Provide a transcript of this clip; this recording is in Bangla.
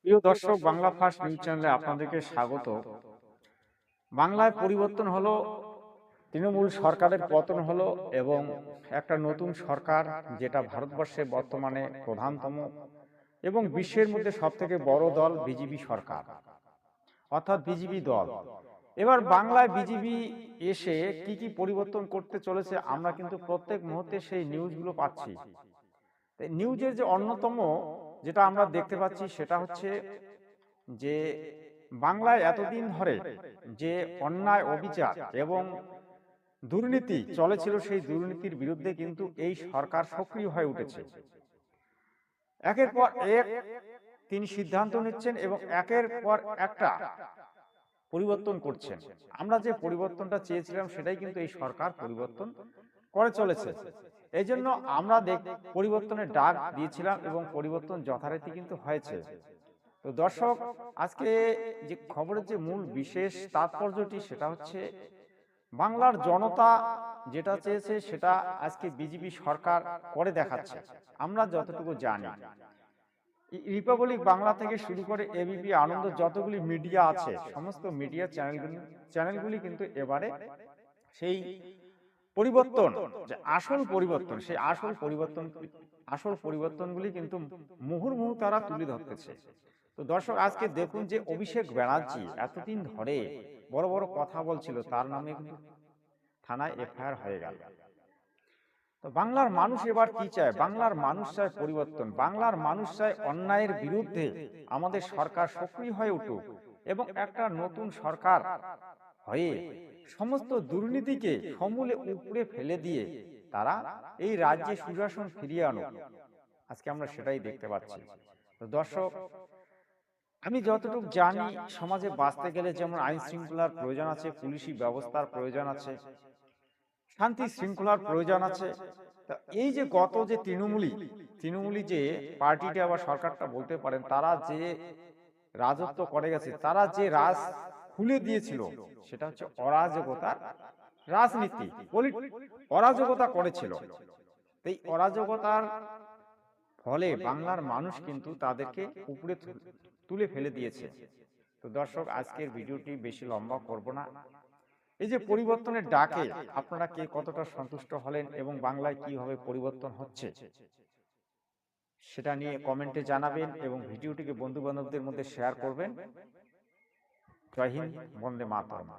প্রিয় দর্শক, বাংলা ফার্স্ট নিউজ চ্যানেলে আপনাদেরকে স্বাগত। বাংলায় পরিবর্তন হলো, তৃণমূল সরকারের পতন হলো এবং একটা নতুন সরকার, যেটা ভারতবর্ষে বর্তমানে প্রধানতম এবং বিশ্বের মধ্যে সবথেকে বড় দল বিজেপি সরকার, অর্থাৎ বিজেপি দল। এবার বাংলায় বিজেপি এসে কি কি পরিবর্তন করতে চলেছে আমরা কিন্তু প্রত্যেক মুহূর্তে সেই নিউজগুলো পাচ্ছি। নিউজের যে অন্যতম যেটা আমরা দেখতে পাচ্ছি সেটা হচ্ছে যে বাংলায় এতদিন ধরে যে অন্যায়, অবিচার এবং দুর্নীতি চলেছিল, সেই দুর্নীতির বিরুদ্ধে কিন্তু এই সরকার সক্রিয় হয়ে উঠেছে। একের পর এক তিনি সিদ্ধান্ত নিচ্ছেন এবং একের পর একটা পরিবর্তন করছেন। আমরা যে পরিবর্তনটা চেয়েছিলাম সেটাই কিন্তু এই সরকার পরিবর্তন করে চলেছে। এই জন্য আমরা পরিবর্তনের ডাক দিয়েছিলাম এবং পরিবর্তন যথারীতি কিন্তু হয়েছে। তো দর্শক, আজকে যে খবরের যে মূল বিশেষ তাৎপর্যটি সেটা হচ্ছে বাংলার জনতা যেটা চেয়েছে সেটা আজকে বিজেপি সরকার করে দেখাচ্ছে। আমরা যতটুকু জানি, রিপাবলিক বাংলা থেকে শুরু করে এবিপি আনন্দ, যতগুলি মিডিয়া আছে সমস্ত মিডিয়া চ্যানেলগুলি কিন্তু এবারে সেই পরিবর্তন, যে আসল পরিবর্তনগুলি কিন্তু মুহুর্মুহু তারা তুলে ধরতেছে। তো দর্শক, আজকে দেখুন যে অভিষেক ব্যানার্জি এতদিন ধরে বড় বড় কথা বলছিল, তার নামে কিন্তু থানায় এফআইআর হয়ে গেল। তো বাংলার মানুষ এবার কি চায়? বাংলার মানুষ চায় পরিবর্তন। বাংলার মানুষ চায় অন্যায়ের বিরুদ্ধে আমাদের সরকার সক্রিয় হয়ে উঠুক এবং একটা নতুন সরকার হয়ে সমস্ত দুর্নীতিকে সমূলে উপড়ে ফেলে দিয়ে তারা এই রাজ্যে সুশাসন ফিরিয়ে আনুক। আজকে আমরা সেটাই দেখতে পাচ্ছি। তো দর্শক, আমি যতটুকু জানি, সমাজে বাঁচতে গেলে যেমন আইন শৃঙ্খলার প্রয়োজন আছে, পুলিশি ব্যবস্থার প্রয়োজন আছে, শান্তি শৃঙ্খলার প্রয়োজন আছে। তা এই যে গত যে তৃণমূলী যে পার্টিটা বা সরকারটা বলতে পারেন, তারা যে রাজত্ব করে গেছে, তারা যে রাজ খুলে দিয়েছিল সেটা হচ্ছে অরাজকতার রাজনীতি, অরাজকতা করেছিল। এই অরাজকতার ফলে বাংলার মানুষ কিন্তু তাদেরকে উপরে তুলে ফেলে দিয়েছে। তো দর্শক, আজকের ভিডিওটি বেশি লম্বা করব না। এই যে পরিবর্তনের ডাকে আপনারা কে কতটা সন্তুষ্ট হলেন এবং বাংলায় কিভাবে পরিবর্তন হচ্ছে সেটা নিয়ে কমেন্টে জানাবেন এবং ভিডিওটিকে বন্ধু বান্ধবদের মধ্যে শেয়ার করবেন। জয় হিন্দ, বন্দে মাতরম।